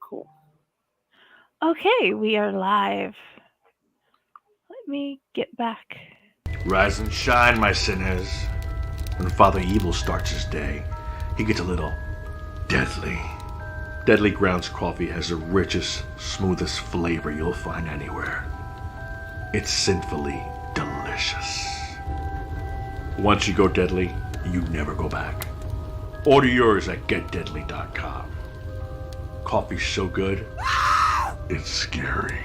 Cool. Okay, we are live. Let me get back. Rise and shine, my sinners. When Father Evil starts his day, he gets a little deadly. Deadly Grounds coffee has the richest, smoothest flavor you'll find anywhere. It's sinfully delicious. Once you go deadly, you never go back. Order yours at getdeadly.com. Coffee's so good, it's scary.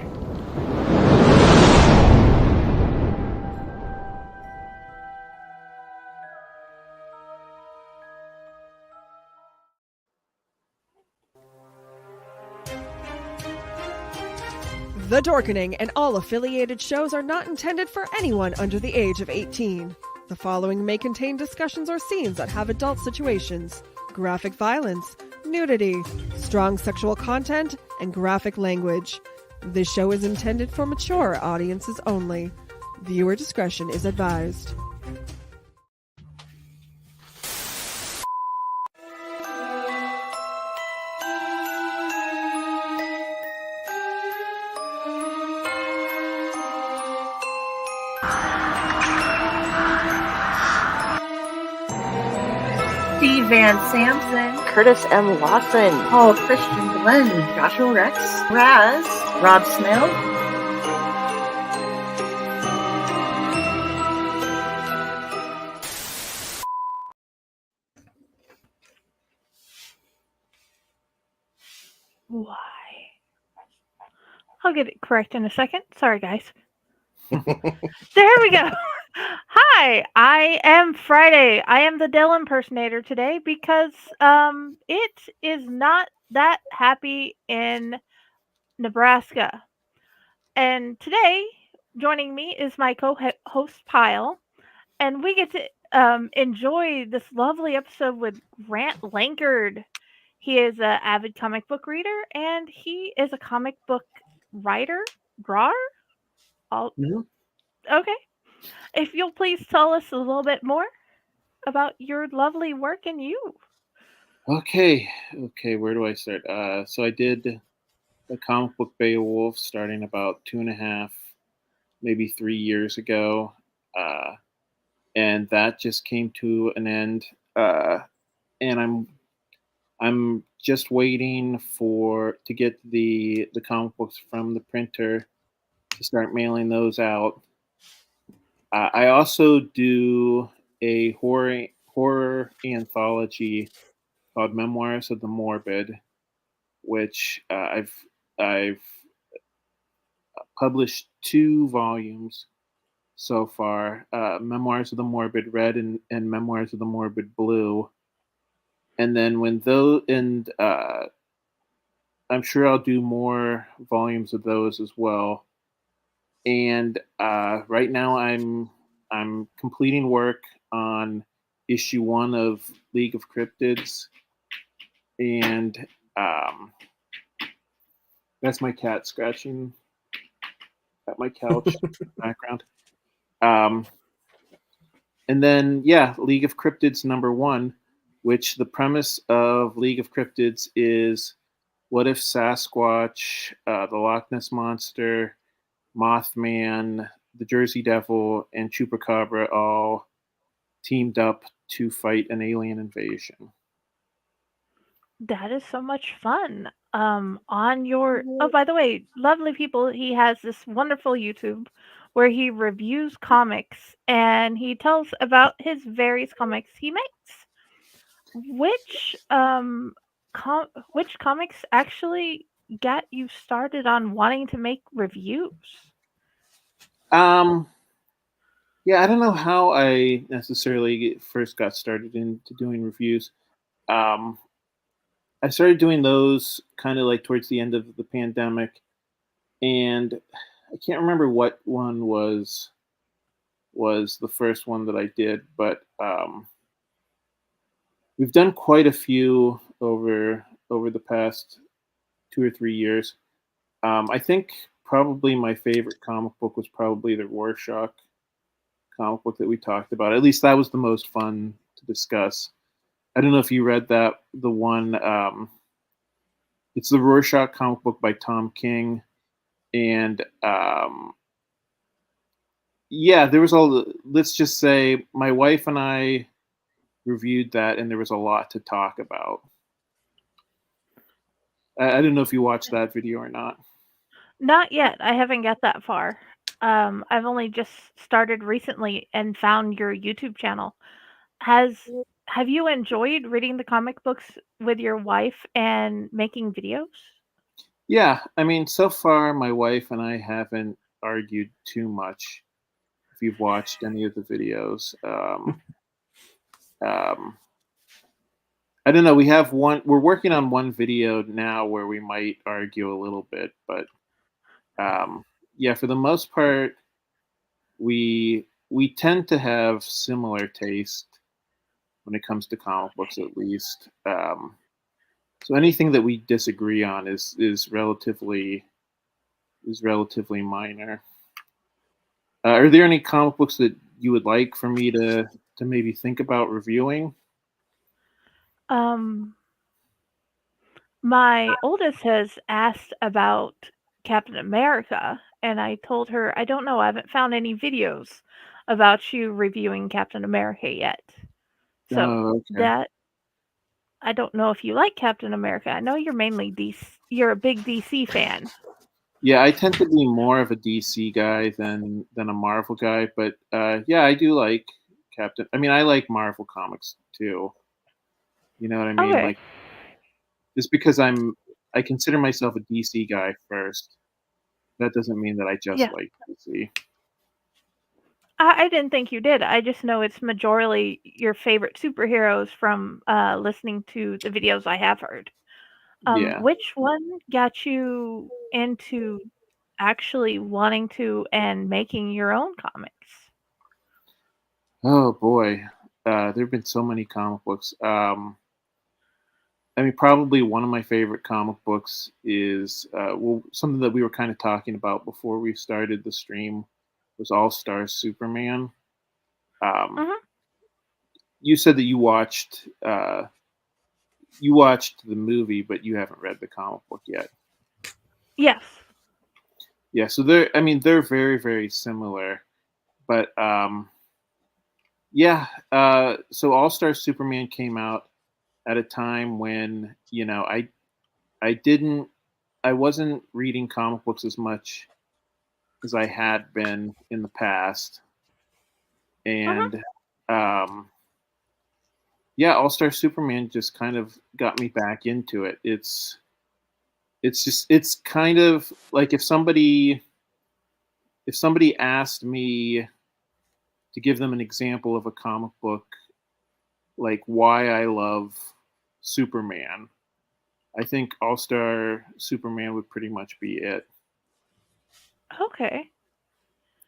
The Dorkening and all affiliated shows are not intended for anyone under the age of 18. The following may contain discussions or scenes that have adult situations, graphic violence, nudity, strong sexual content, and graphic language. This show is intended for mature audiences only. Viewer discretion is advised. Steve Van Sampson, Curtis M. Lawson, Paul Christian Glenn, Joshua Rex, Raz, Rob Smith, Why? I'll get it correct in a second. Sorry, guys. There we go. Hi, I am Friday. I am the Dell impersonator today because it is not that happy in Nebraska. And today, joining me is my co-host Pyle, and we get to enjoy this lovely episode with Grant Lankard. He is an avid comic book reader, and he is a comic book writer, drawer. Okay. If you'll please tell us a little bit more about your lovely work and you. Okay, where do I start? So I did the comic book Beowulf starting about 2.5, maybe 3 years ago. And that just came to an end. And I'm just waiting to get the comic books from the printer to start mailing those out. I also do a horror anthology called Memoirs of the Morbid, which I've published 2 volumes so far, Memoirs of the Morbid Red and Memoirs of the Morbid Blue. And then I'm sure I'll do more volumes of those as well. And right now I'm completing work on issue 1 of League of Cryptids, and that's my cat scratching at my couch in the background. And then League of Cryptids #1, which the premise of League of Cryptids is, what if Sasquatch, the Loch Ness Monster, Mothman, the Jersey Devil, and Chupacabra all teamed up to fight an alien invasion? That is so much fun. By the way, lovely people, he has this wonderful YouTube where he reviews comics and he tells about his various comics he makes. Which comics actually got you started on wanting to make reviews? I don't know how I necessarily first got started into doing reviews. I started doing those kind of like towards the end of the pandemic, and I can't remember what one was the first one that I did, but we've done quite a few over the past 2 or 3 years. I think probably my favorite comic book was probably the Rorschach comic book that we talked about. At least that was the most fun to discuss. I don't know if you read that, the one it's the Rorschach comic book by Tom King, and yeah, there was let's just say my wife and I reviewed that, and there was a lot to talk about. I don't know if you watched that video or not. Not yet. I haven't got that far. I've only just started recently and found your YouTube channel. Have you enjoyed reading the comic books with your wife and making videos? Yeah, I mean, so far my wife and I haven't argued too much. If you've watched any of the videos, um, I don't know. We're working on one video now where we might argue a little bit, but yeah, for the most part, we tend to have similar taste when it comes to comic books, at least. So anything that we disagree on is relatively minor. Are there any comic books that you would like for me to maybe think about reviewing? My oldest has asked about Captain America, and I told her, I don't know, I haven't found any videos about you reviewing Captain America yet. So Oh, okay. that I don't know if you like Captain America. I know you're mainly DC. You're a big DC fan. Yeah, I tend to be more of a DC guy than a Marvel guy, but yeah, I do like Captain. I mean, I like Marvel comics too. You know what I mean? Okay. Like, just because I consider myself a DC guy first, that doesn't mean that I just Yeah. like DC. I didn't think you did. I just know it's majorly your favorite superheroes from listening to the videos I have heard. Yeah. Which one got you into actually wanting to and making your own comics? Oh boy, there have been so many comic books. I mean, probably one of my favorite comic books is well, something that we were kind of talking about before we started the stream was All Star Superman. Um, Hmm. you said that you watched the movie, but you haven't read the comic book yet. Yes. Yeah, so they're very very similar, but yeah. So All Star Superman came out at a time when I wasn't reading comic books as much as I had been in the past, Hmm. and um, yeah, All Star Superman just kind of got me back into it. It's kind of like if somebody asked me to give them an example of a comic book, like why I love Superman, I think All Star Superman would pretty much be it. Okay.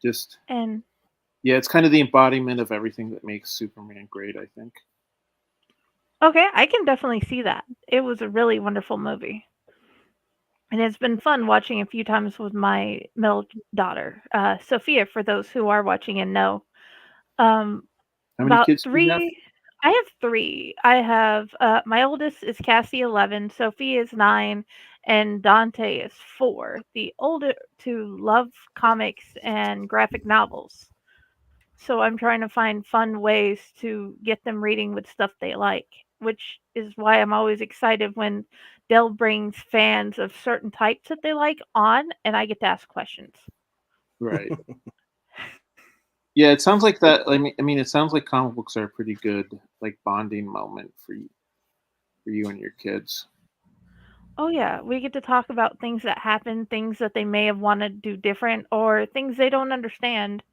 Just And yeah, it's kind of the embodiment of everything that makes Superman great, I think. okay, I can definitely see that. It was a really wonderful movie. And it's been fun watching a few times with my middle daughter, Sophia, for those who are watching and know. Um, How many about kids do you have? three, I have three. I have my oldest is Cassie, 11, Sophia is 9, and Dante is 4. The older two love comics and graphic novels. So I'm trying to find fun ways to get them reading with stuff they like, which is why I'm always excited when Dell brings fans of certain types that they like on, and I get to ask questions. Right. Yeah, it sounds like that. I mean, it sounds like comic books are a pretty good like bonding moment for you and your kids. Oh yeah, we get to talk about things that happen, things that they may have wanted to do different, or things they don't understand,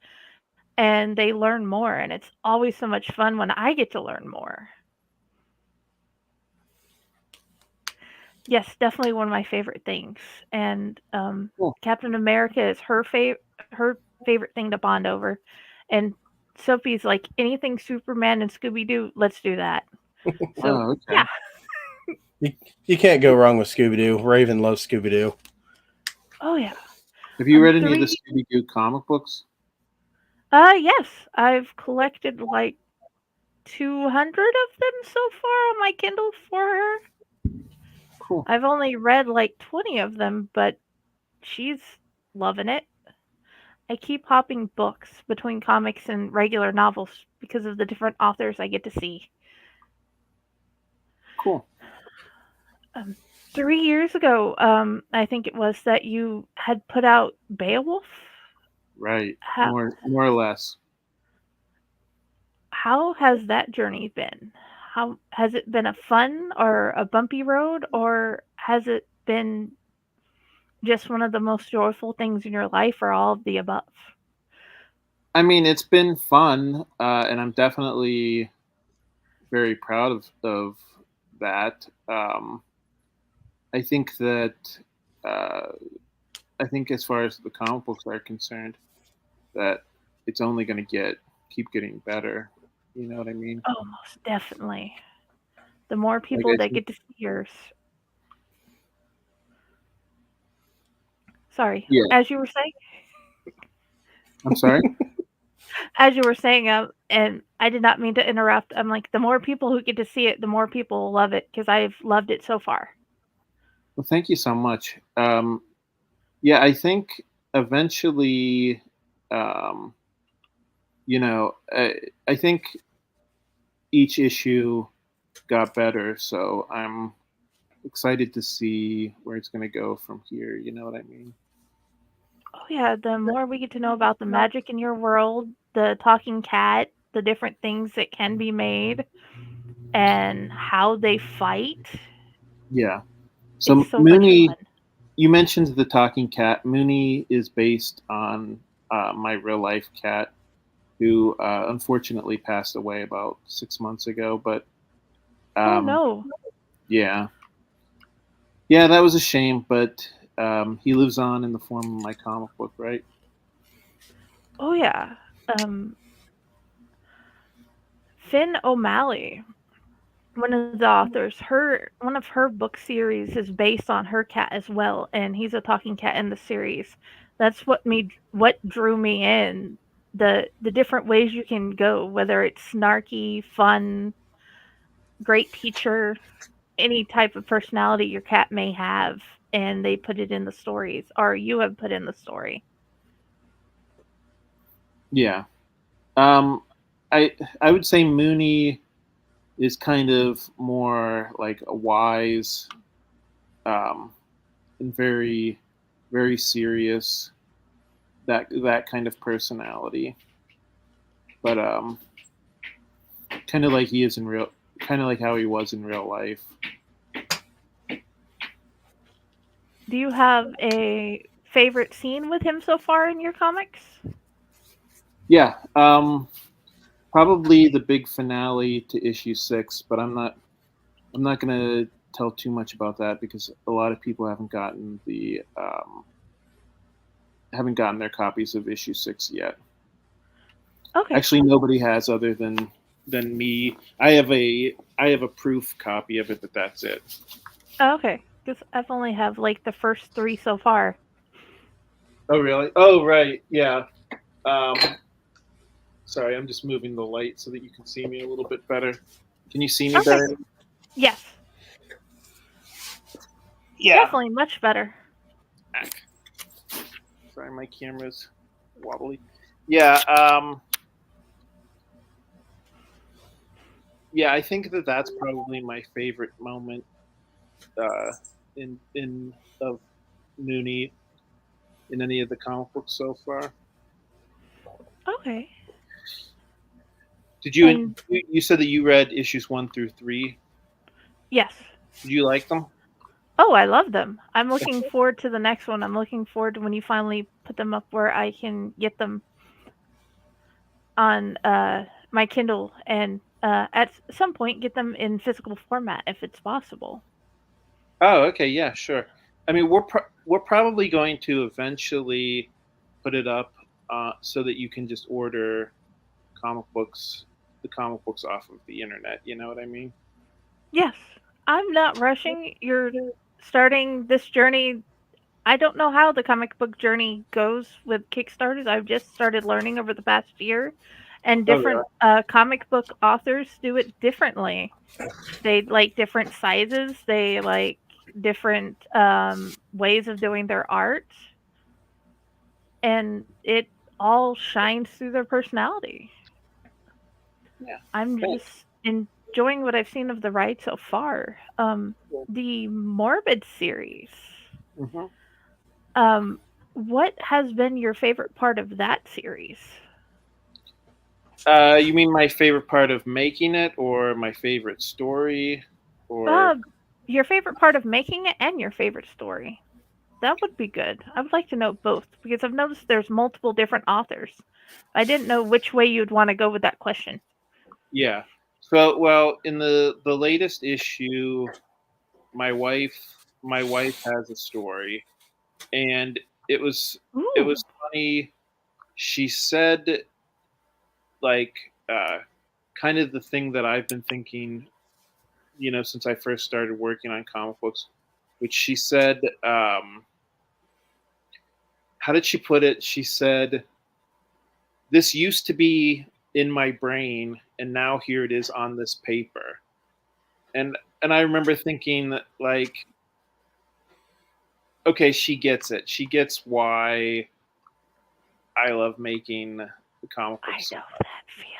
and they learn more. And it's always so much fun when I get to learn more. Yes, definitely one of my favorite things. And Cool. Captain America is her favorite thing to bond over. And Sophie's like anything Superman and Scooby Doo, let's do that. So Oh, okay. yeah. You can't go wrong with Scooby Doo. Raven loves Scooby Doo. Oh yeah. Have you read any of the 3. Scooby Doo comic books? Yes, I've collected like 200 of them so far on my Kindle for her. Cool. I've only read like 20 of them, but she's loving it. I keep hopping books between comics and regular novels because of the different authors I get to see. Cool. 3 years ago, I think it was that you had put out Beowulf. Right. How, More or less. how has that journey been? How has it been a fun or a bumpy road, or has it been just one of the most joyful things in your life, or all of the above? I mean, it's been fun, and I'm definitely very proud of that. I think that I think as far as the comic books are concerned, that it's only going to keep getting better. You know what I mean? Oh, most definitely. The more people I that think- get to see yours. Sorry. Yeah. As you were saying, I'm sorry. and I did not mean to interrupt. I'm like, the more people who get to see it, the more people will love it because I've loved it so far. Well, thank you so much. Yeah, I think eventually, you know, I think each issue got better, so I'm excited to see where it's going to go from here. You know what I mean? Oh yeah, the more we get to know about the magic in your world, the talking cat, the different things that can be made, and how they fight. Yeah. So It's so Mooney, much fun. you mentioned the talking cat. Mooney is based on my real life cat, who unfortunately passed away about 6 months ago. But Oh no. yeah, yeah, that was a shame. But he lives on in the form of my comic book, right? Oh yeah. Finn O'Malley, one of the authors, one of her book series is based on her cat as well, and he's a talking cat in the series. That's what drew me in. The different ways you can go, whether it's snarky, fun, great teacher, any type of personality your cat may have, and they put it in the stories, or you have put in the story. Yeah. I would say Mooney is kind of more like a wise, and very serious, that kind of personality. But kind of like kind of like how he was in real life. Do you have a favorite scene with him so far in your comics? Yeah. Probably the big finale to issue 6, but I'm not gonna tell too much about that because a lot of people haven't gotten their copies of issue 6 yet. Okay. Actually, nobody has other than me. I have a proof copy of it, but that's it. Oh, okay. Because I've only have like the first 3 so far. Oh really? Oh right, yeah. Sorry, I'm just moving the light so that you can see me a little bit better. Can you see me Okay. better? Yes. Yeah. Definitely much better. Sorry, my camera's wobbly. Yeah. Yeah, I think that's probably my favorite moment in of Mooney in any of the comic books so far. Okay. Did you you said that you read issues 1 through 3? Yes. Did you like them? Oh, I love them. I'm looking forward to the next one. I'm looking forward to when you finally put them up where I can get them on my Kindle and at some point get them in physical format if it's possible. Oh, okay, yeah, sure. I mean, we're probably going to eventually put it up so that you can just order the comic books off of the internet. You know what I mean? Yes. I'm not rushing. You're starting this journey. I don't know how the comic book journey goes with Kickstarters. I've just started learning over the past year, and different comic book authors do it differently. They like different sizes. They like different ways of doing their art, and it all shines through their personality. Yeah. I'm Thanks. just enjoying what I've seen of the ride so far. The Morbid series. Mm-hmm. What has been your favorite part of that series? You mean my favorite part of making it, or my favorite story, or Your favorite part of making it and your favorite story. That would be good. I would like to know both because I've noticed there's multiple different authors. I didn't know which way you'd want to go with that question. yeah. So, well, in the latest issue, my wife has a story, and it was Ooh. funny. She said, like, kind of the thing that I've been thinking, since I first started working on comic books, which she said, how did she put it? She said, "This used to be in my brain, and now here it is on this paper." And I remember thinking that, like, okay, she gets it. She gets why I love making the comic I books. know that feeling.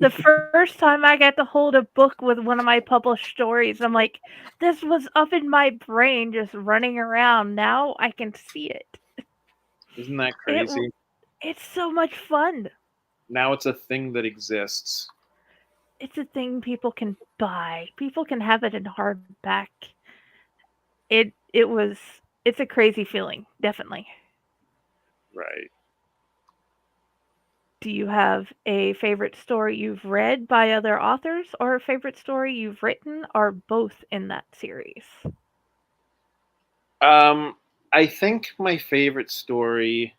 The first time I got to hold a book with one of my published stories, I'm like, this was up in my brain just running around. Now I can see it. Isn't that crazy? It's so much fun. Now it's a thing that exists. It's a thing people can buy. People can have it in hardback. It's a crazy feeling, definitely. Right. Do you have a favorite story you've read by other authors or a favorite story you've written or both in that series? I think my favorite story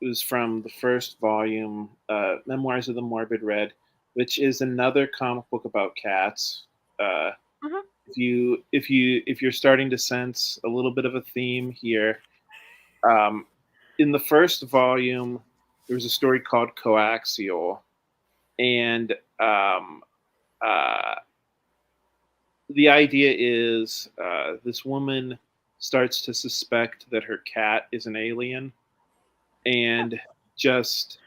was from the first volume, Memoirs of the Morbid Red, which is another comic book about cats. Uh, Mhm. if you're starting to sense a little bit of a theme here, um, in the first volume, there was a story called Coaxial, and uh, the idea is this woman starts to suspect that her cat is an alien, and just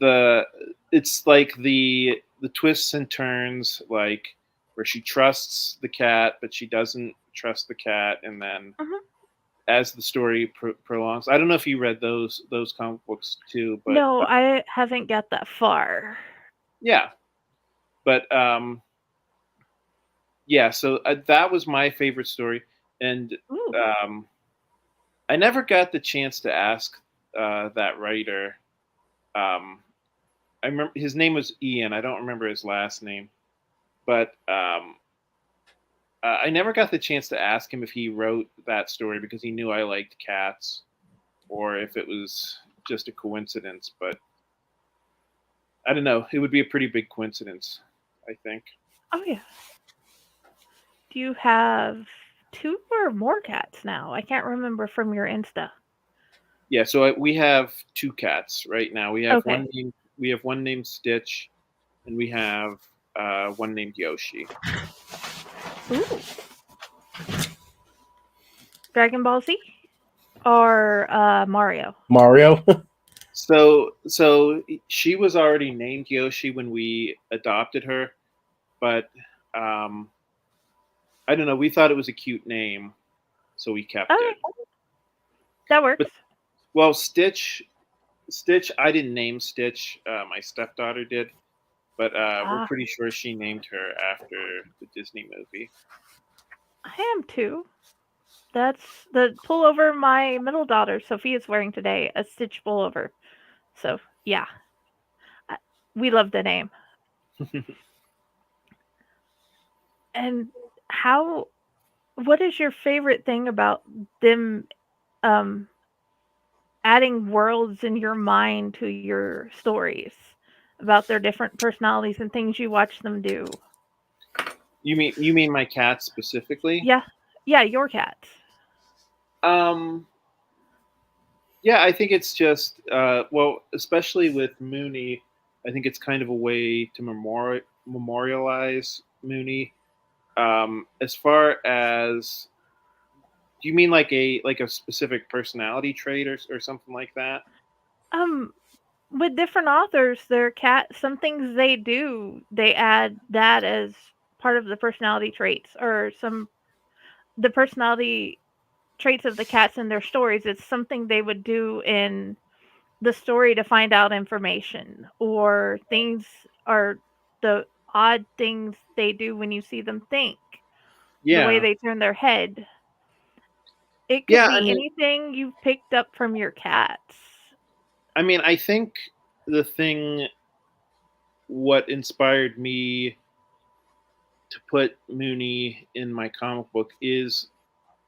the it's like the twists and turns, like where she trusts the cat but she doesn't trust the cat, and then Mhm. as the story prolongs, I don't know if you read those comic books too, but No, I haven't got that far. yeah, but yeah, so that was my favorite story, and Ooh. um, I never got the chance to ask that writer. um, I remember his name was Ian. I don't remember his last name, but I never got the chance to ask him if he wrote that story because he knew I liked cats, or if it was just a coincidence. But I don't know. It would be a pretty big coincidence, I think. Oh yeah. Do you have two or more cats now? I can't remember from your Insta. Yeah. So we have two cats right now. Okay. We have one named Stitch, and we have one named Yoshi. Ooh. Dragon Ball Z or Mario? Mario. So she was already named Yoshi when we adopted her, but I don't know. We thought it was a cute name, so we kept Okay, it. that works. But well, Stitch. I didn't name Stitch. My stepdaughter did, but we're Ah, pretty sure she named her after the Disney movie. I am too. That's the pullover my middle daughter Sophie is wearing today, a Stitch pullover. So yeah, I- we love the name. And how? What is your favorite thing about them um, adding worlds in your mind to your stories about their different personalities and things you watch them do? You mean my cat specifically? Yeah, yeah, your cats. Um, yeah, I think it's just well, especially with Mooney, I think it's kind of a way to memorialize Mooney. As far as, do you mean like a specific personality trait or something like that? With different authors, their cat, some things they do, they add that as part of the personality traits, or the personality traits of the cats in their stories. It's something they would do in the story to find out information, or things, or the odd things they do when you see them think, the way Yeah, they turn their head. It could yeah. I be mean, anything you've picked up from your cats. I think the thing, what inspired me to put Mooney in my comic book is,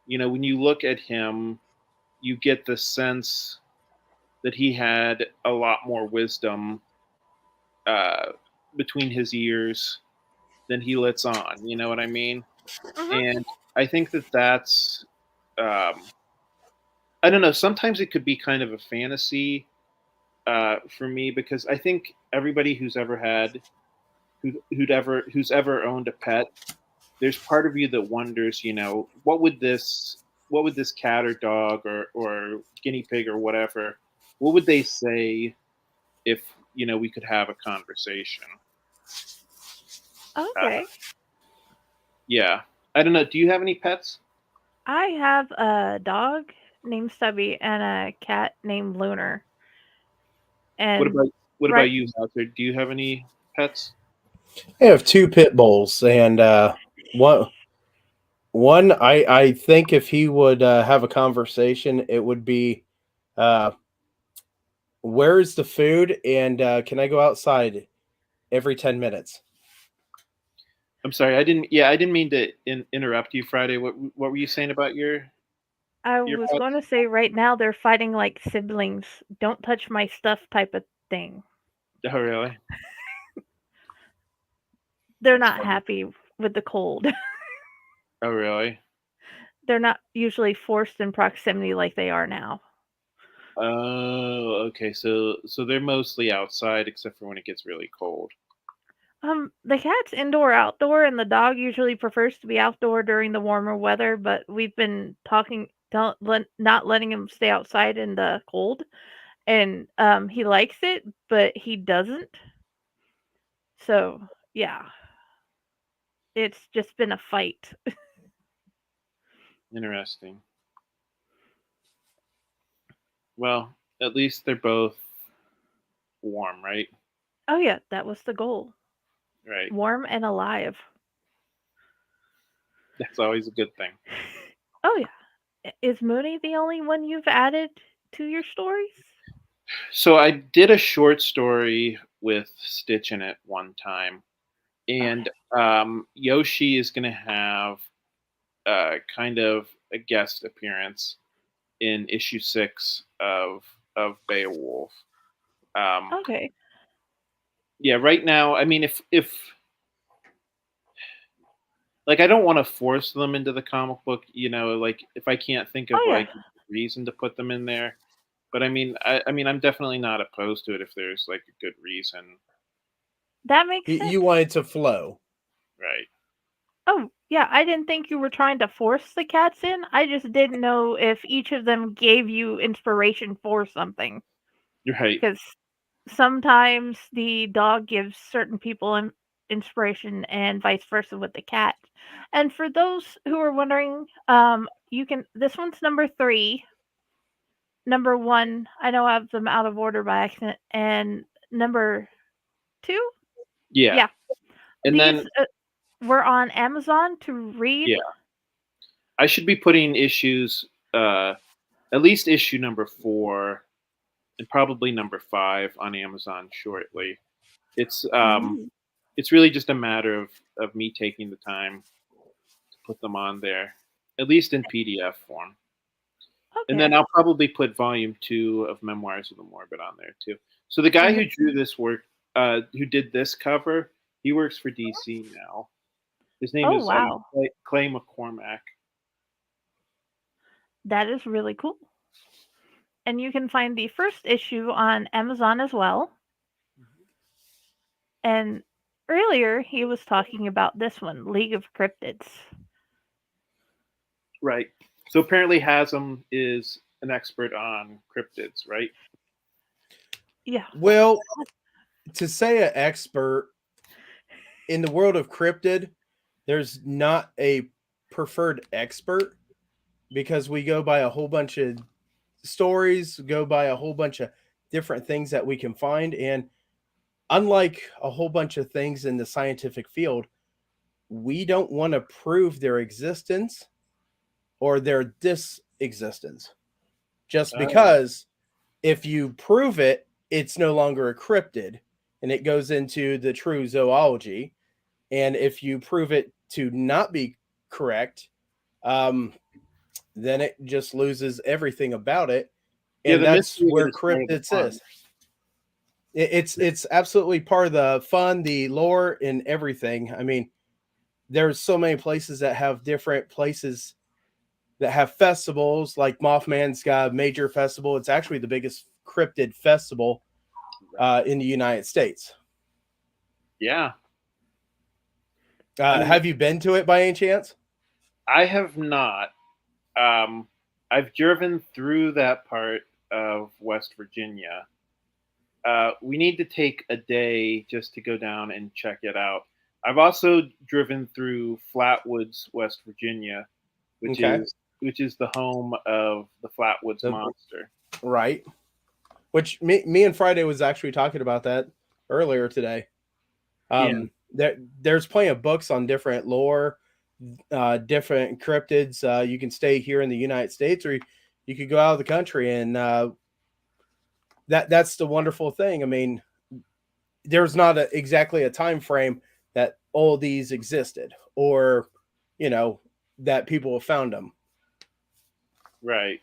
when you look at him, you get the sense that he had a lot more wisdom uh, between his ears than he lets on. You know what I mean? Hmm. And I think that's, I don't know. Sometimes it could be kind of a fantasy for me, because I think everybody who's ever owned a pet, there's part of you that wonders, what would this cat or dog or guinea pig or whatever, what would they say if we could have a conversation? Uh, Okay. yeah, I don't know. Do you have any pets? I have a dog named Stubby and a cat named Lunar. What And about what about right, you, Hazard? Do you have any pets? I have two pit bulls, and one I think if he would have a conversation, it would be, uh, where's the food, and can I go outside every 10 minutes? I'm sorry, I didn't. Yeah, I didn't mean to interrupt you, Friday. What were you saying about I your was going pets? to say right now they're fighting like siblings. Don't touch my stuff type of thing. Oh, really? They're That's not funny. happy with the cold. Oh, really? They're not usually forced in proximity like they are now. Oh, okay. So they're mostly outside, except for when it gets really cold. The cat's indoor outdoor, and the dog usually prefers to be outdoor during the warmer weather, but we've been not letting him stay outside in the cold, and he likes it, but he doesn't. So, yeah, it's just been a fight. Interesting. Well, at least they're both warm, right? Oh yeah, that was the goal. Right. Warm and alive. That's always a good thing. Oh yeah. Is Mooney the only one you've added to your stories? So I did a short story with Stitch in it one time, and Okay. Yoshi is going to have kind of a guest appearance in issue 6 of Beowulf. Um, Okay. yeah, right now, I mean, if like, I don't want to force them into the comic book, like if I can't think of Oh yeah. like a reason to put them in there. But I mean, I'm definitely not opposed to it if there's like a good reason, That makes You sense. want it to flow. right? Oh, yeah, I didn't think you were trying to force the cats in. I just didn't know if each of them gave you inspiration for something. You're right. Because sometimes the dog gives certain people inspiration and vice versa with the cat. And for those who are wondering, this one's number 3. Number 1, I know I have them out of order by accident. And number 2, Yeah, yeah, and these then were on Amazon to read. yeah, I should be putting issues, at least issue number 4 and probably number 5 on Amazon shortly. It's um, Ooh, it's really just a matter of me taking the time to put them on there, at least in PDF form. And then okay. I'll probably put volume 2 of Memoirs of the Morbid on there too. So the guy who drew this work, who did this cover, he works for DC now. His name Oh, is wow. Clay McCormack. That is really cool. And you can find the first issue on Amazon as well. And earlier he was talking about this one, League of Cryptids. Right. So apparently Hasm is an expert on cryptids, right? Yeah. Well, to say an expert in the world of cryptid, there's not a preferred expert because we go by a whole bunch of stories, go by a whole bunch of different things that we can find. And unlike a whole bunch of things in the scientific field, we don't want to prove their existence or their disexistence. Just because if you prove it, it's no longer a cryptid and it goes into the true zoology. And if you prove it to not be correct, then it just loses everything about it. And the that's mystery where is part of the cryptids fun. is. It's absolutely part of the fun, the lore, and everything. I mean, there's so many places that have different places that have festivals. Like Mothman's got a major festival. It's actually the biggest cryptid festival in the United States. Yeah. Have you been to it by any chance? I have not. I've driven through that part of West Virginia. We need to take a day just to go down and check it out. I've also driven through Flatwoods, West Virginia, which is the home of the Flatwoods Monster. Right. Which me and Friday was actually talking about that earlier today. There's plenty of books on different lore, different cryptids. You can stay here in the United States, or you could go out of the country, and that's the wonderful thing. I mean, there's not exactly a time frame that all these existed, or that people have found them. Right.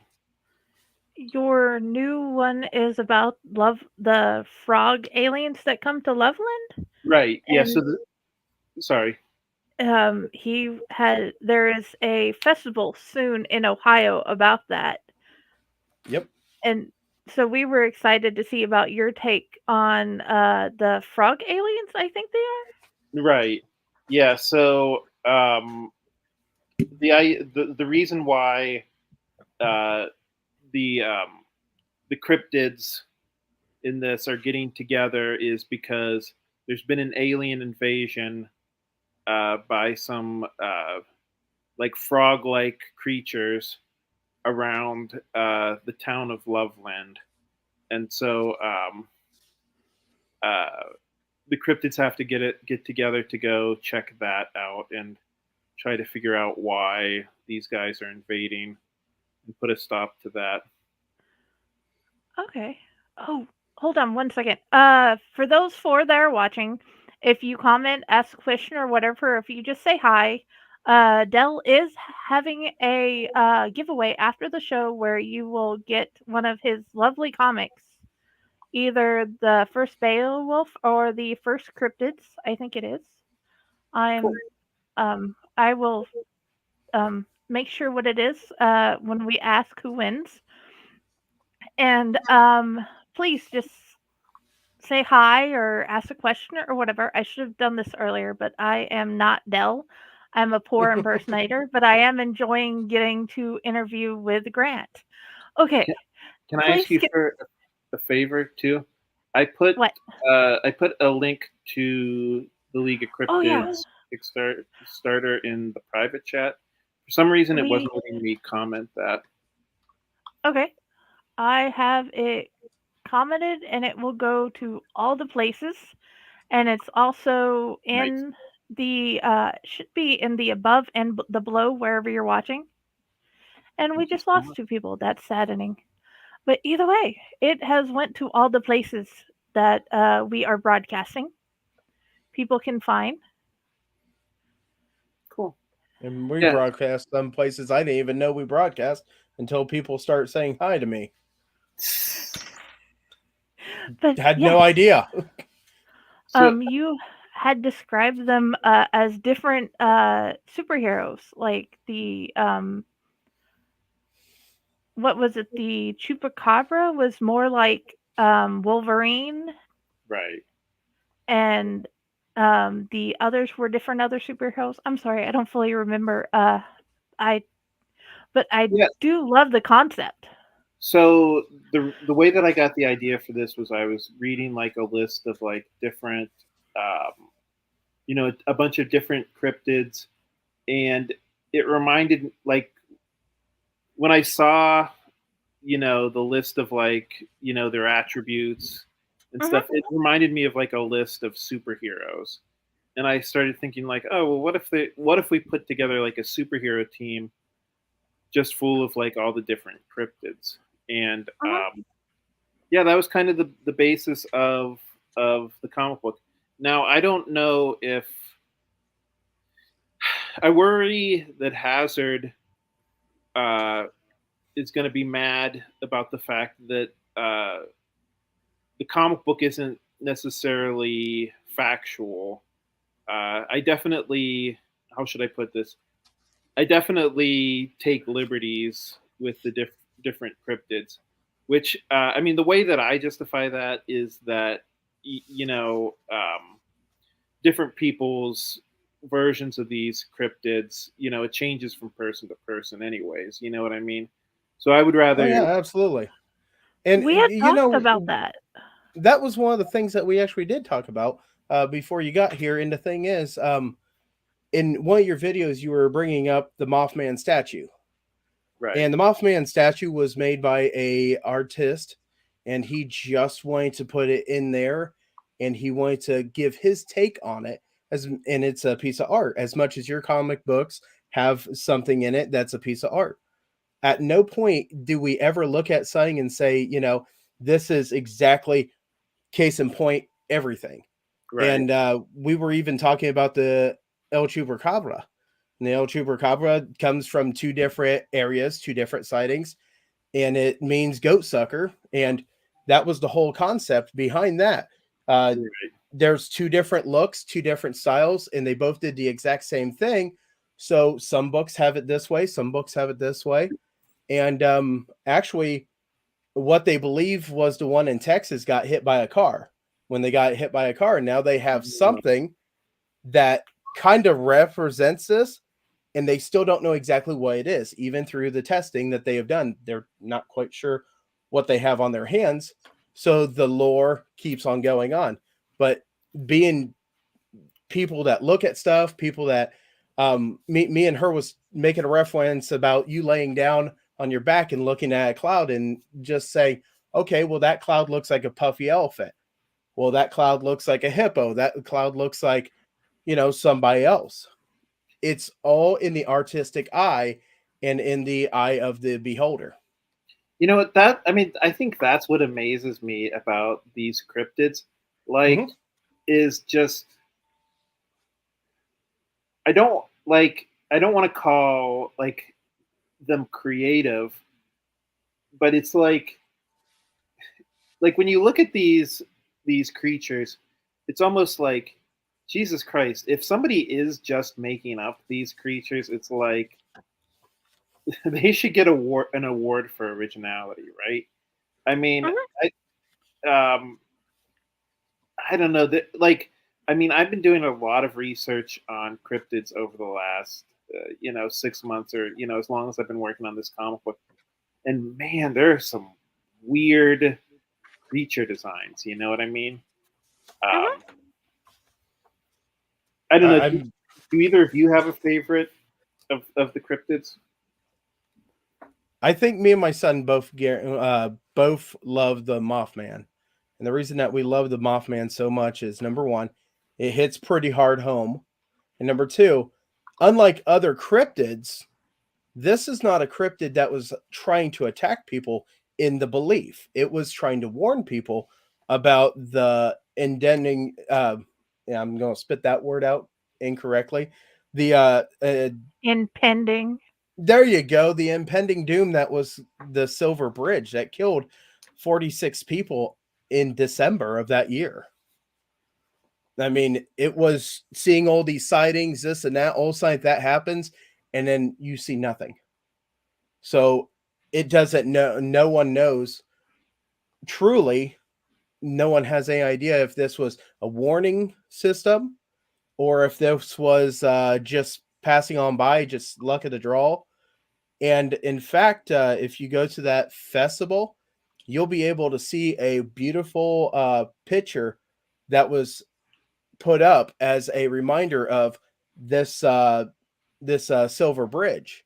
Your new one is about the frog aliens that come to Loveland. Right. Yeah. So sorry. There is a festival soon in Ohio about that. Yep. And so we were excited to see about your take on the frog aliens, I think they are. Right. Yeah. So the reason why the cryptids in this are getting together is because there's been an alien invasion by some like frog-like creatures around the town of Loveland, and so the cryptids have to get together to go check that out and try to figure out why these guys are invading and put a stop to that. Okay. Oh, hold on one second. For those 4 that are watching, if you comment, ask a question or whatever, if you just say hi, Dell is having a giveaway after the show where you will get one of his lovely comics, either the first Beowulf or the first Cryptids. I think it is. I will make sure what it is when we ask who wins. And please just say hi or ask a question or whatever. I should have done this earlier, but I am not Dell. I'm a poor impersonator, but I am enjoying getting to interview with Grant. Okay. Can I ask you for a favor too? I put a link to the League of Cryptids Kickstarter in the private chat. For some reason, it wasn't letting me comment that. Okay. I have it commented, and it will go to all the places. And it's also in the should be in the above and the below wherever you're watching. And we just lost 2 people. That's saddening. But either way, it has went to all the places that we are broadcasting. People can find. Cool. And we broadcast some places I didn't even know we broadcast until people start saying hi to me. But had no idea. You had described them as different superheroes, like the what was it? The Chupacabra was more like Wolverine, right? And The others were different other superheroes. I'm sorry, I don't fully remember. I but I Yeah. do love the concept. So the way that I got the idea for this was I was reading like a list of like different, a bunch of different cryptids, and it reminded like when I saw, the list of like, their attributes and Mhm. stuff, it reminded me of like a list of superheroes. And I started thinking like, oh, well, what if we put together like a superhero team just full of like all the different cryptids? And Mhm. yeah, that was kind of the basis of the comic book. Now, I don't know if I worry that Hazard uh, is going to be mad about the fact that the comic book isn't necessarily factual. I definitely, how should I put this? I definitely take liberties with the different cryptids, which I mean, the way that I justify that is that different people's versions of these cryptids, it changes from person to person, anyways. You know what I mean? So I would Oh yeah, rather, absolutely. And We had talked about that. that was one of the things that we actually did talk about before you got here. And the thing is, in one of your videos, you were bringing up the Mothman statue, right? and the Mothman statue was made by a artist, and he just wanted to put it in there, and he wanted to give his take on it. And it's a piece of art, as much as your comic books have something in it that's a piece of art. At no point do we ever look at something and say, this is exactly case in point everything. Right. And we were even talking about the El Chupacabra. And the El Chupacabra comes from two different areas, two different sightings, and it means goat sucker. And that was the whole concept behind that. Right. There's two different looks, two different styles, and they both did the exact same thing. So some books have it this way, some books have it this way. And actually, what they believe was the one in Texas got hit by a car. When they got hit by a car, now they have something that kind of represents this, and they still don't know exactly what it is. Even through the testing that they have done, they're not quite sure what they have on their hands. So the lore keeps on going on. But being people that look at stuff, people that me and her was making a reference about you laying down on your back and looking at a cloud and just saying, okay, well, that cloud looks like a puffy elephant. Well, that cloud looks like a hippo. That cloud looks like, somebody else. It's all in the artistic eye and in the eye of the beholder. You know what? I mean, I think that's what amazes me about these cryptids. Like, Mhm. is just I don't want to call like them creative, but it's like when you look at these creatures, it's almost like Jesus Christ. If somebody is just making up these creatures, it's like they should get an award for originality, right? I mean, Mhm. um, I don't know that. Like, I mean, I've been doing a lot of research on cryptids over the last, 6 months, or as long as I've been working on this comic book. And man, there are some weird creature designs. You know what I mean? Mhm. Um, I don't know. I, Do, I'm do either of you have a favorite of the cryptids? I think me and my son both love the Mothman, and the reason that we love the Mothman so much is number one, it hits pretty hard home, and number two, unlike other cryptids, this is not a cryptid that was trying to attack people in the belief. It was trying to warn people about the ending. Yeah, I'm going to spit that word out incorrectly. The Impending. There you go. The impending doom that was the Silver Bridge that killed 46 people in December of that year. I mean, it was seeing all these sightings, this and that, all of a sudden that happens, and then you see nothing. So it doesn't know, no one knows truly, no one has any idea if this was a warning system or if this was just passing on by, just luck of the draw. And in fact, if you go to that festival, you'll be able to see a beautiful picture that was put up as a reminder of this silver bridge.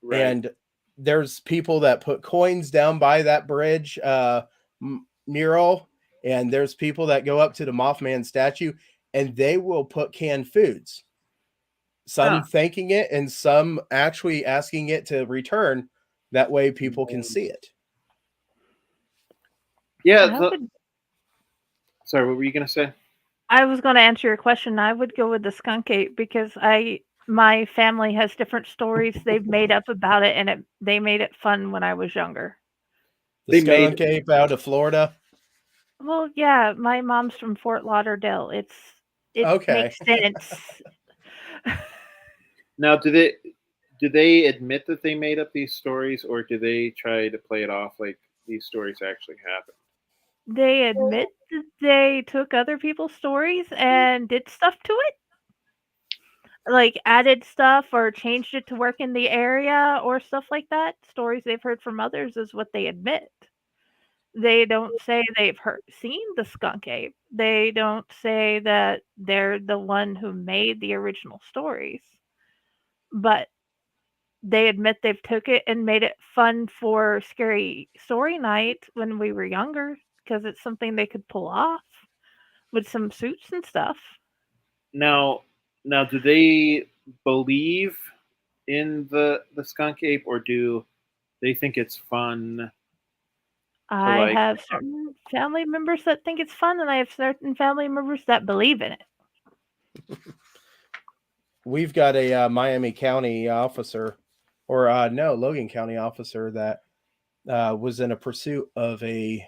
Right. And there's people that put coins down by that bridge mural, and there's people that go up to the Mothman statue, and they will put canned foods. Some thanking it, and some actually asking it to return. That way, people can see it. Yeah. Sorry, what were you gonna say? I was going to answer your question. I would go with the skunk ape because my family has different stories they've made up about it, and they made it fun when I was younger. The skunk ape out of Florida. Well, yeah, my mom's from Fort Lauderdale. It Okay. makes sense. Now, do they admit that they made up these stories, or do they try to play it off like these stories actually happened? They admit that they took other people's stories and did stuff to it. Like added stuff or changed it to work in the area or stuff like that. Stories they've heard from others is what they admit. They don't say they've seen the skunk ape. They don't say that they're the one who made the original stories. But they admit they've took it and made it fun for scary story night when we were younger because it's something they could pull off with some suits and stuff. Now, do they believe in the skunk ape, or do they think it's fun? I have certain family members that think it's fun, and I have certain family members that believe in it. We've got a Miami County officer, or Logan County officer that was in a pursuit of a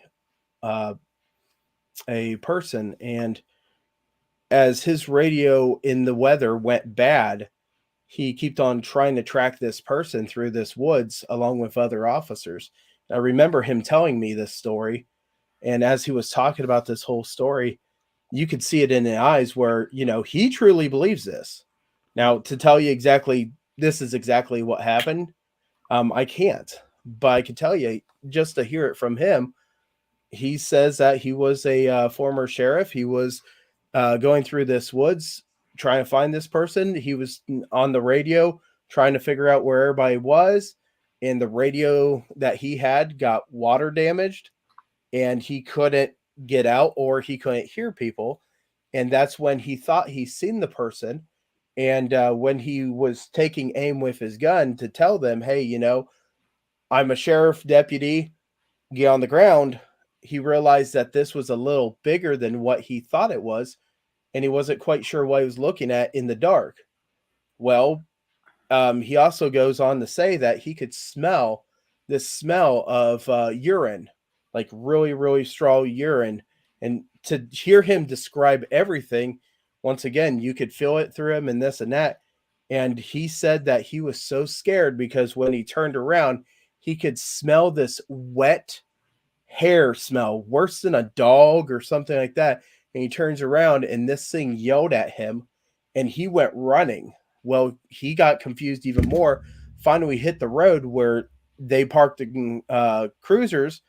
person, and as his radio in the weather went bad, he kept on trying to track this person through this woods along with other officers. I remember him telling me this story, and as he was talking about this whole story, you could see it in the eyes where, he truly believes this. Now, to tell you exactly, this is exactly what happened, I can't, but I can tell you just to hear it from him. He says that he was a former sheriff. He was going through this woods trying to find this person. He was on the radio trying to figure out where everybody was, and the radio that he had got water damaged, and he couldn't get out, or he couldn't hear people. And that's when he thought he seen the person. And when he was taking aim with his gun to tell them, hey, I'm a sheriff deputy, get on the ground, he realized that this was a little bigger than what he thought it was, and he wasn't quite sure what he was looking at in the dark. Well, he also goes on to say that he could smell this smell of urine, like really, really strong urine. And to hear him describe everything, once again, you could feel it through him and this and that. And he said that he was so scared because when he turned around, he could smell this wet hair smell, worse than a dog or something like that. And he turns around and this thing yelled at him, and he went running. Well, he got confused even more. Finally hit the road where they parked the cruisers.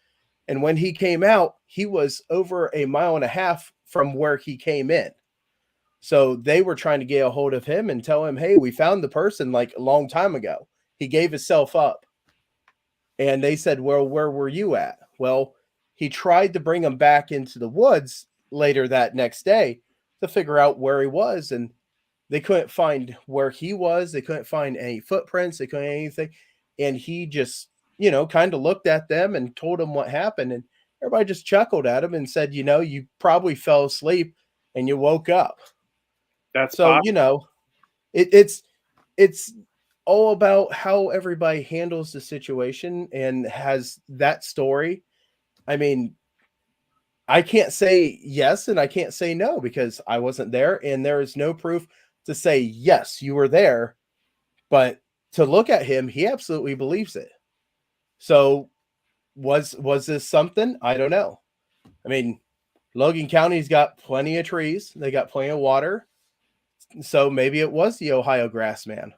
And when he came out, he was over 1.5 miles from where he came in. So they were trying to get a hold of him and tell him, hey, we found the person like a long time ago. He gave himself up. And they said, well, where were you at? Well, he tried to bring him back into the woods later that next day to figure out where he was. And they couldn't find where he was. They couldn't find any footprints. They couldn't anything. And he just, kind of looked at them and told them what happened. And everybody just chuckled at him and said, you probably fell asleep and you woke up. That's so, possible. It's all about how everybody handles the situation and has that story. I mean, I can't say yes and I can't say no because I wasn't there, and there is no proof to say, yes, you were there. But to look at him, he absolutely believes it. So was this something? I don't know. I mean, Logan County's got plenty of trees. They got plenty of water. So maybe it was the Ohio Grassman.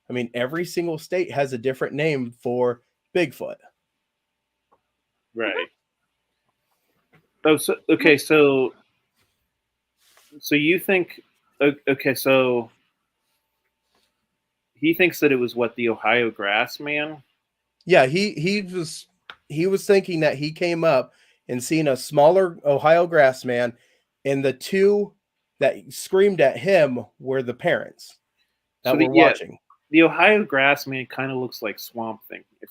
I mean, every single state has a different name for Bigfoot. Right. Oh, so okay, so you think okay, so he thinks that it was what, the Ohio Grassman? Yeah, he was thinking that he came up and seen a smaller Ohio Grassman, and the two that screamed at him were the parents that were watching. The Ohio Grassman kind of looks like Swamp Thing, if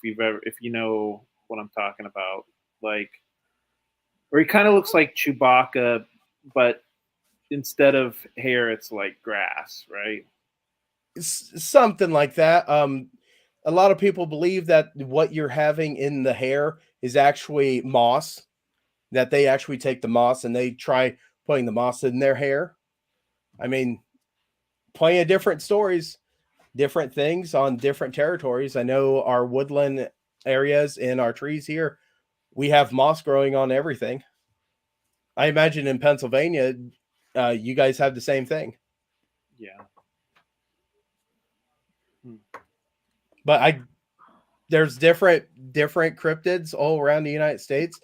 you know what I'm talking about. Like, or he kind of looks like Chewbacca, but instead of hair, it's like grass, right? It's something like that. A lot of people believe that what you're having in the hair is actually moss, that they actually take the moss and they try putting the moss in their hair. I mean, plenty of different stories, different things on different territories. I know our woodland areas and our trees here, we have moss growing on everything. I imagine in Pennsylvania, you guys have the same thing. Yeah. But there's different cryptids all around the United States.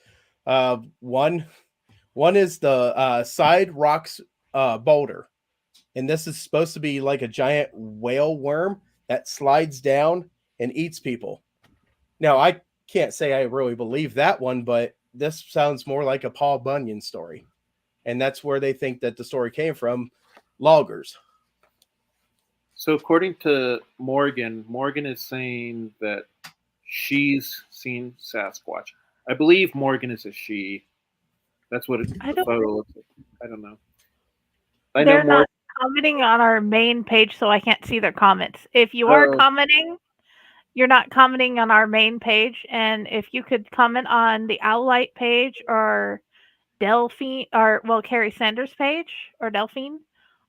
One is the side rocks boulder, and this is supposed to be like a giant whale worm that slides down and eats people. Now, I can't say I really believe that one, but this sounds more like a Paul Bunyan story, and that's where they think that the story came from, loggers. So according to Morgan is saying that she's seen Sasquatch. I believe Morgan is a she. That's what the photo looks like. I don't know. They're not commenting on our main page, so I can't see their comments. If you are commenting, you're not commenting on our main page. And if you could comment on the Owlite page or Delphine, or Carrie Sanders' page or Delphine,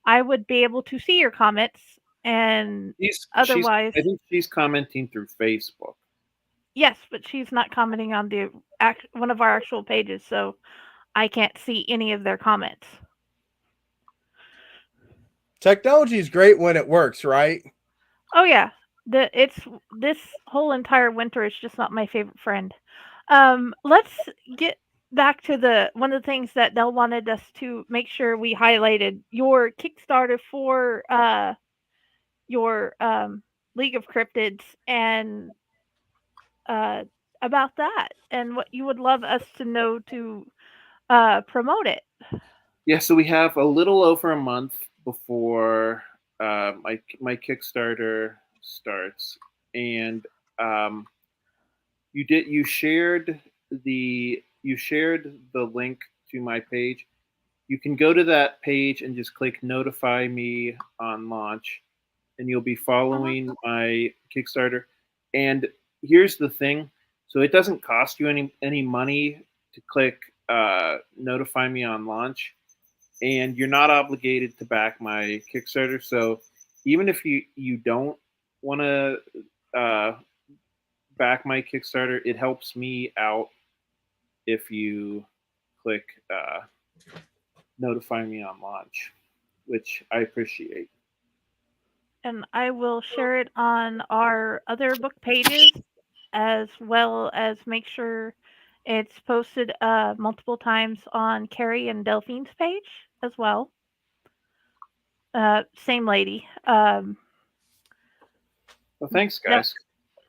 I would be able to see your comments. And otherwise, I think she's commenting through Facebook. Yes, but she's not commenting on one of our actual pages, so I can't see any of their comments. Technology is great when it works, right? Oh yeah, this whole entire winter is just not my favorite friend. Let's get back to one of the things that Del wanted us to make sure we highlighted: your Kickstarter for your League of Cryptids, and about that, and what you would love us to know to promote it. Yeah, so we have a little over a month before my Kickstarter starts, and you shared the link to my page. You can go to that page and just click notify me on launch, and you'll be following my Kickstarter. And here's the thing: so it doesn't cost you any money to click notify me on launch, and you're not obligated to back my Kickstarter. So even if you don't want to back my Kickstarter, it helps me out if you click notify me on launch, which I appreciate. And I will share it on our other book pages, as well as make sure it's posted multiple times on Carrie and Delphine's page as well. Same lady. Well, thanks, guys.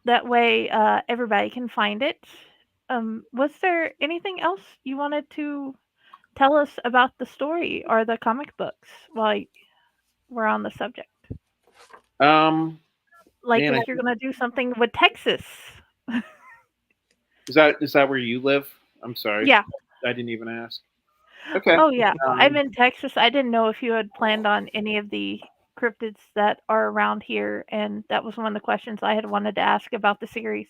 That way everybody can find it. Was there anything else you wanted to tell us about the story or the comic books while we're on the subject? If you're going to do something with Texas. Is that where you live? I'm sorry. Yeah. I didn't even ask. Okay. Oh, yeah. I'm in Texas. I didn't know if you had planned on any of the cryptids that are around here, and that was one of the questions I had wanted to ask about the series.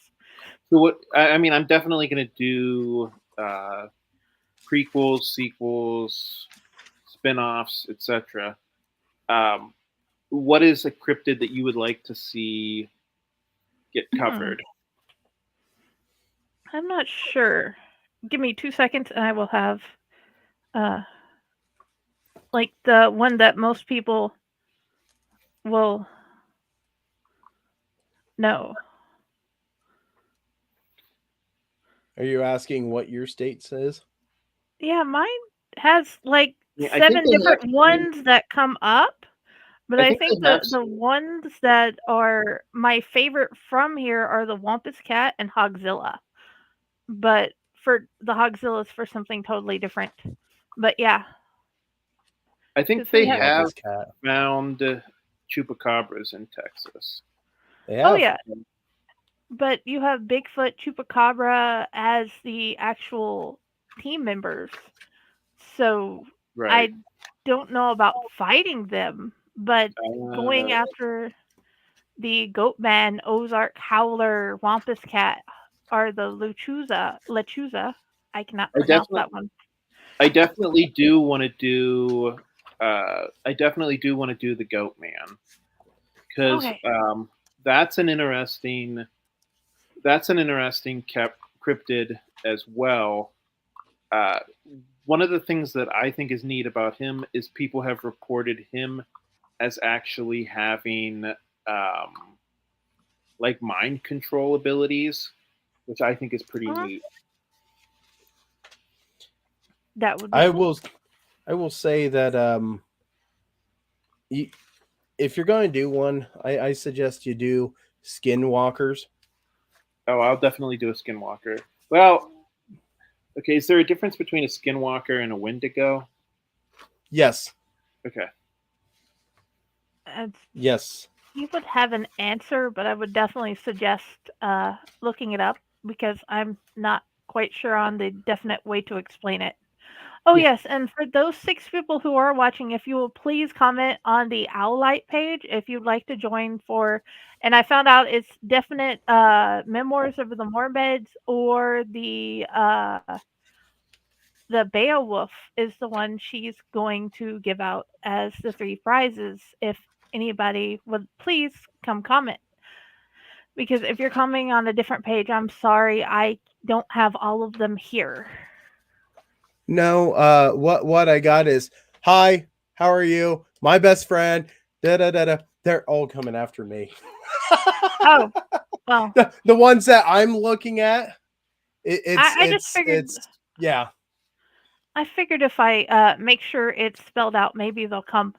So I'm definitely going to do prequels, sequels, spin-offs, etc. What is a cryptid that you would like to see get covered? I'm not sure. Give me 2 seconds and I will have the one that most people Well, no. Are you asking what your state says? Yeah, mine has like Yeah, I think 7 they have different ones that come up, but I I think think they have the ones that are my favorite from here are the Wampus Cat and Hogzilla. But for the Hogzilla is for something totally different. But yeah, I think 'cause they we have have Wampus cat. found chupacabras in Texas. They Oh have. yeah, but you have Bigfoot, Chupacabra as the actual team members. So Right. I don't know about fighting them, but going Uh, after the Goatman, Ozark, Howler, Wampus Cat are the Lechuza. I cannot I pronounce definitely that one. I definitely do want to do the Goat Man because Okay. that's an interesting cryptid as well. Uh, One of the things that I think is neat about him is people have reported him as actually having um, like mind control abilities, which I think is pretty Uh-huh. neat. That would be I cool. will say that if you're going to do one, I suggest you do skinwalkers. Oh, I'll definitely do a skinwalker. Well, okay, is there a difference between a skinwalker and a wendigo? Yes, It's, yes. you would have an answer, but I would definitely suggest looking it up because I'm not quite sure on the definite way to explain it. Oh, Yeah. yes, and for those 6 people who are watching, if you will please comment on the Owlite page if you'd like to join for and I found out it's definite Memoirs of the Mormons or the Beowulf is the one she's going to give out as the 3 prizes. If anybody would please come comment. Because if you're commenting on a different page, I'm sorry, I don't have all of them here. No, what I got is hi, how are you? My best friend. Da da da da. They're all coming after me. Oh, well, The ones that I'm looking at, I just figured it's yeah. if I make sure it's spelled out, maybe they'll come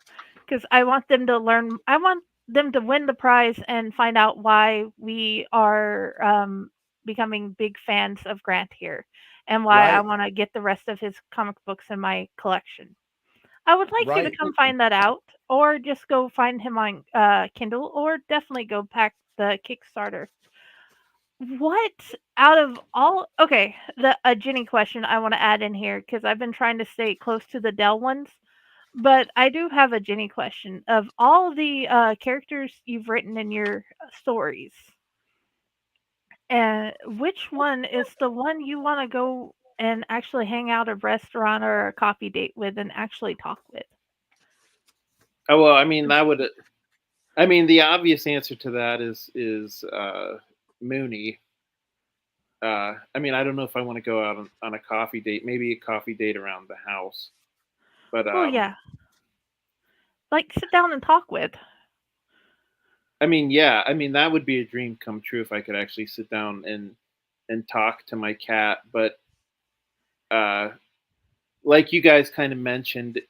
because I want them to learn. I want them to win the prize and find out why we are becoming big fans of Grant here, and why I Right, want to get the rest of his comic books in my collection. I would like you to right. come find that out, or just go find him on Kindle, or definitely go pack the Kickstarter. What out of all okay, a Jenny question I wanna add in here because 'cause I've been trying to stay close to the Dell ones, but I do have a Jenny question. Of all the, characters you've written in your, stories, which one is the one you wanna go and actually hang out at a restaurant or a coffee date with and actually talk with? Oh well, I mean that would. I mean the obvious answer to that is Mooney. I mean I don't know if I want to go out on a coffee date. Maybe a coffee date around the house. But Well, yeah, like, sit down and talk with. I mean yeah, I mean that would be a dream come true if I could actually sit down and talk to my cat. But uh, like you guys kind of mentioned,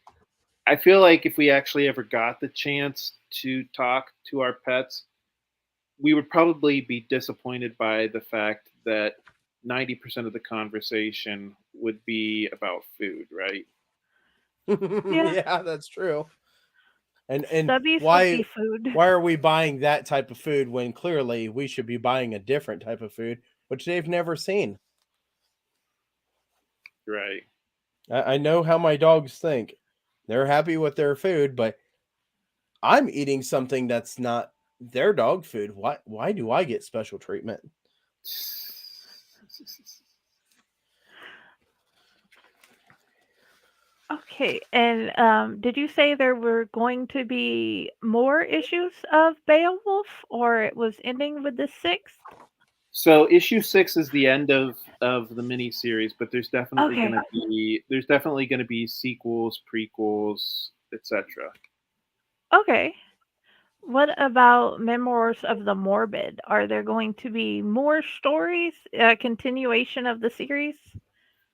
I feel like if we actually ever got the chance to talk to our pets, we would probably be disappointed by the fact that 90% of the conversation would be about food, right? Yeah, Yeah, that's true. And stubby fluffy food. why are we buying that type of food when clearly we should be buying a different type of food which they've never seen? Right. I know how my dogs think. They're happy with their food, but I'm eating something that's not their dog food. Why do I get special treatment? Okay, and did you say there were going to be more issues of Beowulf, or it was ending with the 6th? So issue 6 is the end of the mini series, but Okay, there's definitely gonna be sequels, prequels, etc. okay. What about Memoirs of the Morbid? Are there going to be more stories? A continuation of the series?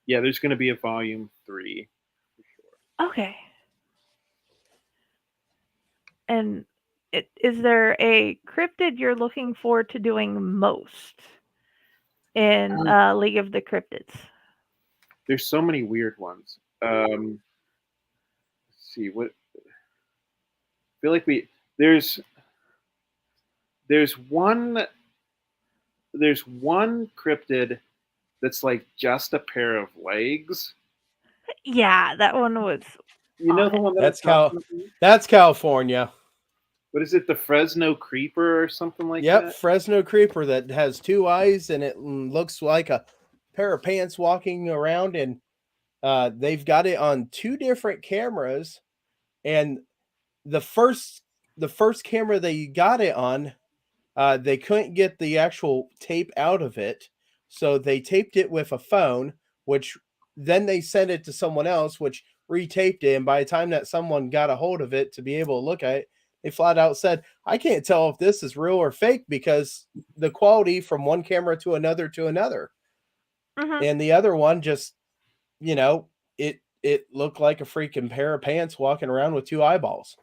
Yeah, there's going to be a volume 3. Okay. And is there a cryptid you're looking forward to doing most in League of the Cryptids? There's so many weird ones. Let's see what. I feel like there's there's one there's one cryptid that's like just a pair of legs. Yeah, that one was. You know the one that That's I'm talking about? That's California. What is it? The Fresno Creeper or something like Yep, that? Fresno creeper that has 2 eyes and it looks like a pair of pants walking around, and they've got it on 2 different cameras. And the first camera they got it on, they couldn't get the actual tape out of it, so they taped it with a phone, which then they sent it to someone else, which retaped it. And by the time that someone got a hold of it to be able to look at it, they flat out said, "I can't tell if this is real or fake because the quality from one camera to another Mhm. and the other one just, you know, it looked like a freaking pair of pants walking around with 2 eyeballs."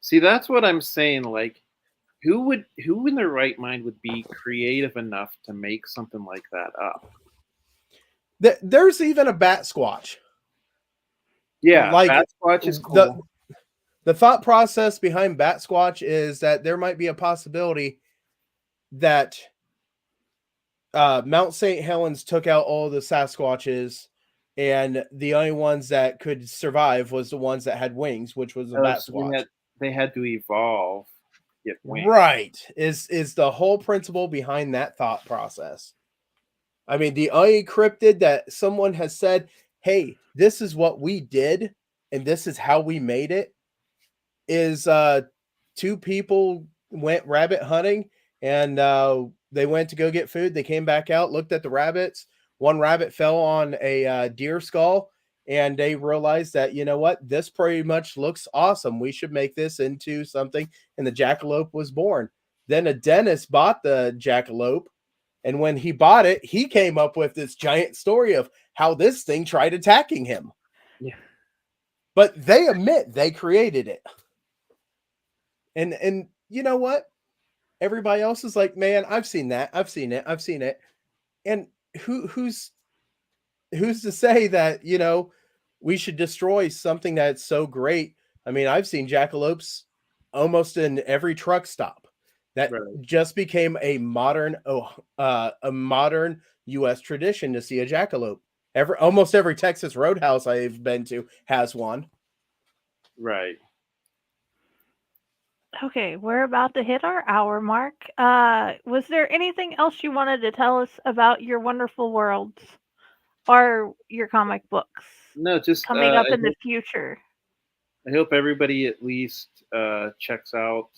See, that's what I'm saying. Like, who in their right mind would be creative enough to make something like that up? There's even a bat squatch. Yeah, Like, Sasquatch is cool. The thought process behind bat squatch is that there might be a possibility that Mount St. Helens took out all the Sasquatches, and the only ones that could survive was the ones that had wings, which was the bat So squatch. they had to evolve. Get wings. Right. Is the whole principle behind that thought process. I mean, the only cryptid that someone has said, "Hey, this is what we did, and this is how we made it," is 2 people went rabbit hunting, and they went to go get food. They came back out, looked at the rabbits. One rabbit fell on a deer skull, and they realized that, you know what, this pretty much looks awesome. We should make this into something. And the jackalope was born. Then a dentist bought the jackalope, and when he bought it, he came up with this giant story of how this thing tried attacking him. Yeah. But they admit they created it. And you know what? Everybody else is like, "Man, I've seen that. I've seen it." And who's to say that, we should destroy something that's so great? I mean, I've seen jackalopes almost in every truck stop. That Right. just became a modern US tradition to see a jackalope. Almost every Texas Roadhouse I've been to has one. Right. Okay, we're about to hit our hour mark. Was there anything else you wanted to tell us about your wonderful worlds or your comic books No, just coming up in the future? I hope everybody at least checks out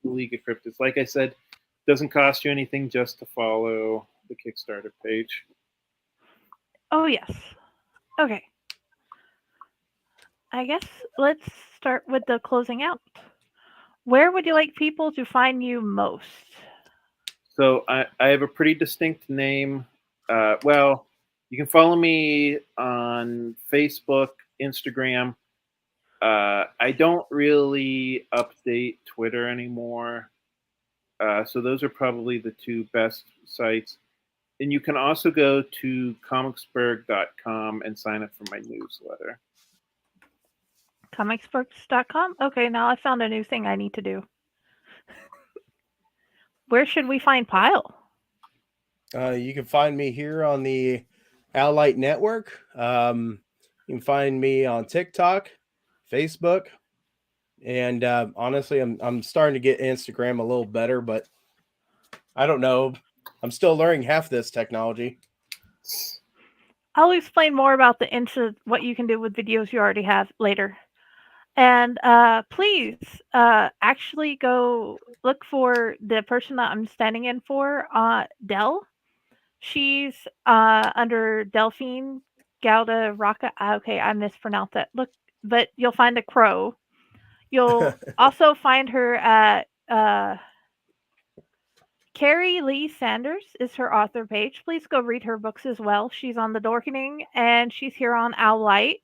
League of Cryptids. Like I said, doesn't cost you anything just to follow the Kickstarter page. Oh, yes. Okay. I guess let's start with the closing out. Where would you like people to find you most? So I have a pretty distinct name. Well, you can follow me on Facebook, Instagram. I don't really update Twitter anymore. So those are probably the 2 best sites. And you can also go to comicsburg.com and sign up for my newsletter. Comicsbooks.com? Okay, now I found a new thing I need to do. Where should we find Pyle? You can find me here on the Allight Network. You can find me on TikTok, Facebook, and honestly, I'm starting to get Instagram a little better, but I don't know. I'm still learning half this technology. I'll explain more about what you can do with videos you already have later. And please actually go look for the person that I'm standing in for, Del. She's under Delphine Gauda Rocca. Okay, I mispronounced that. Look, but you'll find a crow. You'll also find her at Carrie Lee Sanders is her author page. Please go read her books as well. She's on The Dorkening and she's here on Owlite.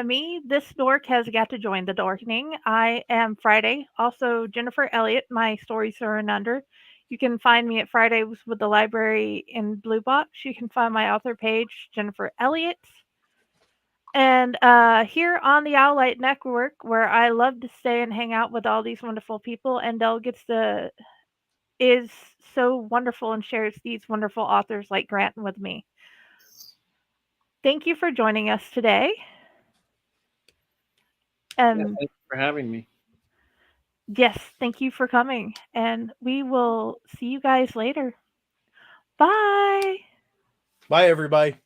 Me, this dork has got to join The Dorkening. I am Friday. Also, Jennifer Elliott. My stories are in under. You can find me at Fridays with the Library in Blue Box. You can find my author page, Jennifer Elliott. And here on the Owlite Network, where I love to stay and hang out with all these wonderful people, and Del is so wonderful and shares these wonderful authors like Grant with me. Thank you for joining us today. Thanks for having me. Yes, thank you for coming. And we will see you guys later. Bye. Bye, everybody.